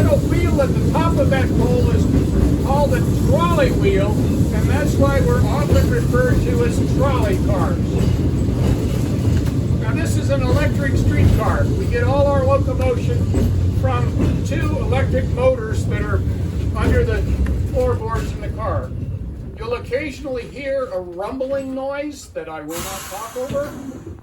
little wheel at the top of that pole is called a trolley wheel, and that's why we're often referred to as trolley cars. Now this is an electric streetcar. We get all our locomotion from two electric motors that are under the floorboards in the car. You'll occasionally hear a rumbling noise that I will not talk over.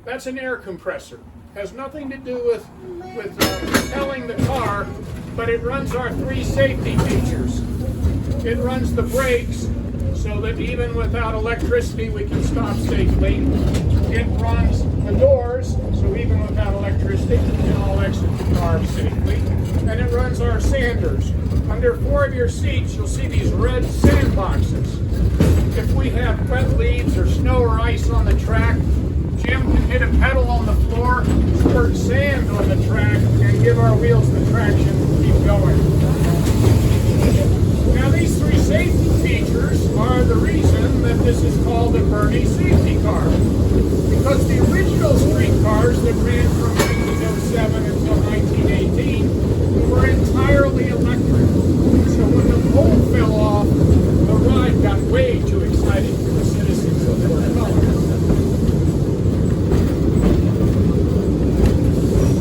That's an air compressor. Has nothing to do with propelling the car, but it runs our three safety features. It runs the brakes so that even without electricity we can stop safely. It runs the doors, so even without electricity we can all exit the car safely. And it runs our sanders. Under 4 of your seats you'll see these red sand boxes. If we have wet leaves or snow or ice on the track, Jim can hit a pedal on the floor, squirt sand on the track, and give our wheels the traction to keep going. Now these three safety features are the reason that this is called a Birney safety car. Because the original streetcars that ran from 1907 until 1918 were entirely electric. So when the pole fell off, the ride got way too exciting for the citizens of Fort Collins.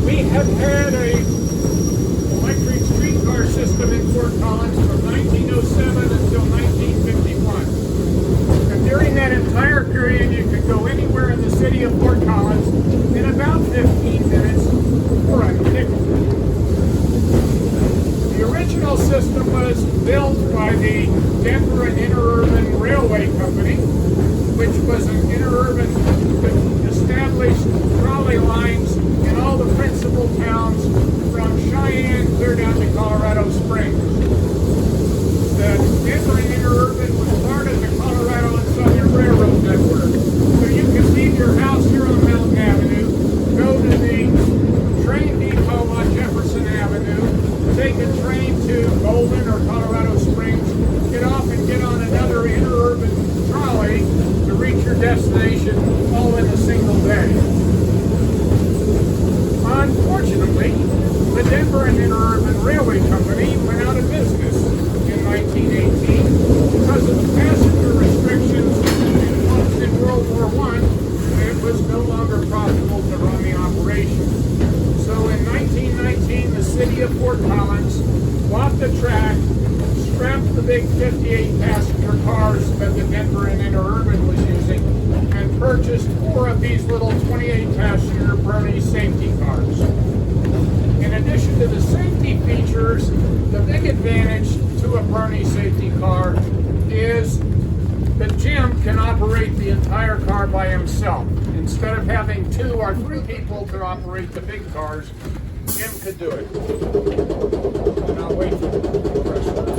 We have had a electric streetcar system in Fort Collins from 1907 until 1951. And during that entire period, you could go anywhere in the city of Fort Collins in about 15 minutes for a nickel. The original system was built by the Denver and Interurban Railway Company, which was an interurban that established trolley lines in all the principal towns from Cheyenne clear down to Colorado Springs. The Denver and Interurban was part of the Colorado and Southern Railroad network. So you can leave your house here on Mountain Avenue, go to the train depot on Jefferson Avenue, take a train to Golden or Colorado Springs, get off and get on another interurban trolley to reach your destination all in a single day. Unfortunately, the Denver and Interurban Railway Company went out of business in 1918 because of the passenger restrictions imposed in World War I. It was no longer profitable to run the operation. So in 1919, the city of Fort Collins bought the track, scrapped the big 58 passenger cars that the Denver and Interurban was using, and purchased 4 of these little 28 passenger Birney safety cars. In addition to the safety features, the big advantage to a Birney safety car is that Jim can operate the entire car by himself. Instead of having 2 or 3 people to operate the big cars, Jim could do it. And I'll wait for the rest of it.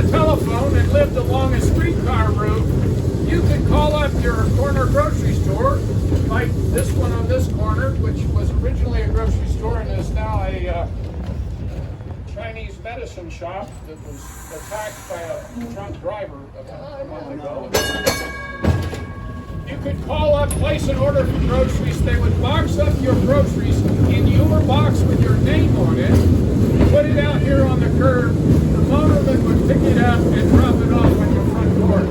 telephone and lived along a streetcar route, you could call up your corner grocery store, like this one on this corner, which was originally a grocery store and is now a Chinese medicine shop that was attacked by a drunk driver a month ago. You could call up, place an order for groceries. They would box up your groceries in your box with your name on it, put it out here on the curb. The motorman would pick it up and drop it off on your front porch.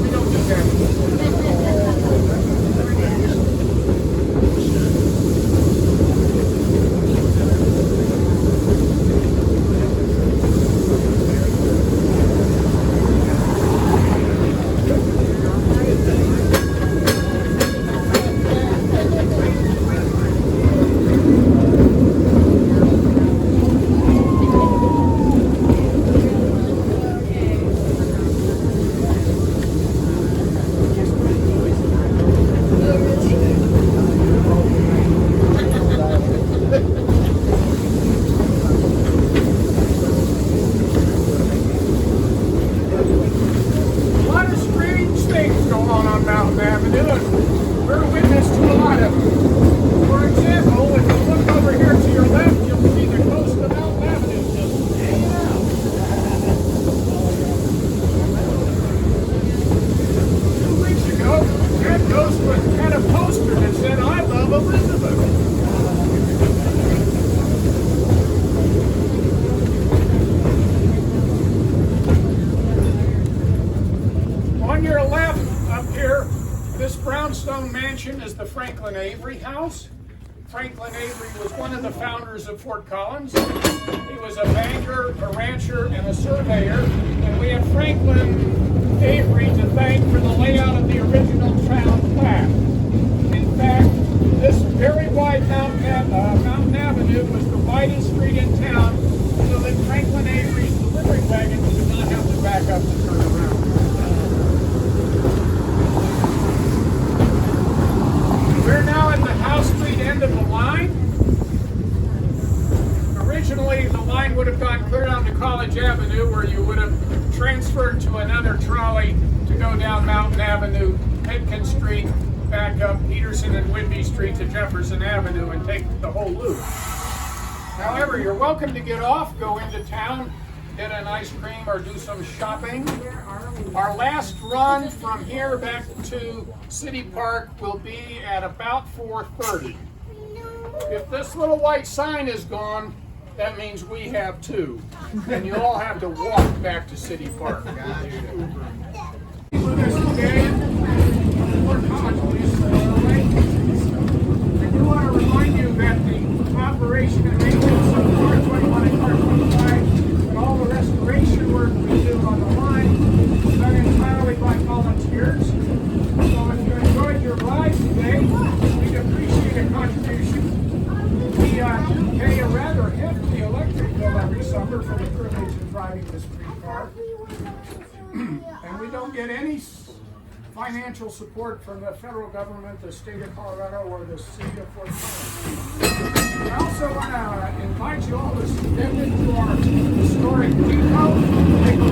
We don't do that anymore. Is the Franklin Avery house. Franklin Avery was one of the founders of Fort Collins. He was a banker, a rancher, and a surveyor. And we have Franklin Avery to thank for the layout of the original town plat. In fact, this very wide Mountain Avenue was the widest street in town, so that Franklin Avery's delivery wagons did not have to back up to turn around. We're now at the House Street end of the line. Originally, the line would have gone clear down to College Avenue, where you would have transferred to another trolley to go down Mountain Avenue, Pitkin Street, back up Peterson and Whitney Street to Jefferson Avenue and take the whole loop. However, you're welcome to get off, go into town, get an ice cream or do some shopping. Our last run from here back to City Park will be at about 4:30. If this little white sign is gone, that means we have too. And you all have to walk back to City Park. With us today, Fort Collins Municipal Railway. I do want to remind you that the operation and maintenance of Car 21 and Car 25 and all the restoration work we do on the line is done entirely by volunteers. So if you enjoyed your ride today, we'd appreciate a contribution. We do pay a rather hefty electric bill every summer for the privilege of driving this streetcar. And we don't get any financial support from the federal government, the state of Colorado, or the city of Fort Collins. I also want to invite you all to step into our historic depot, take a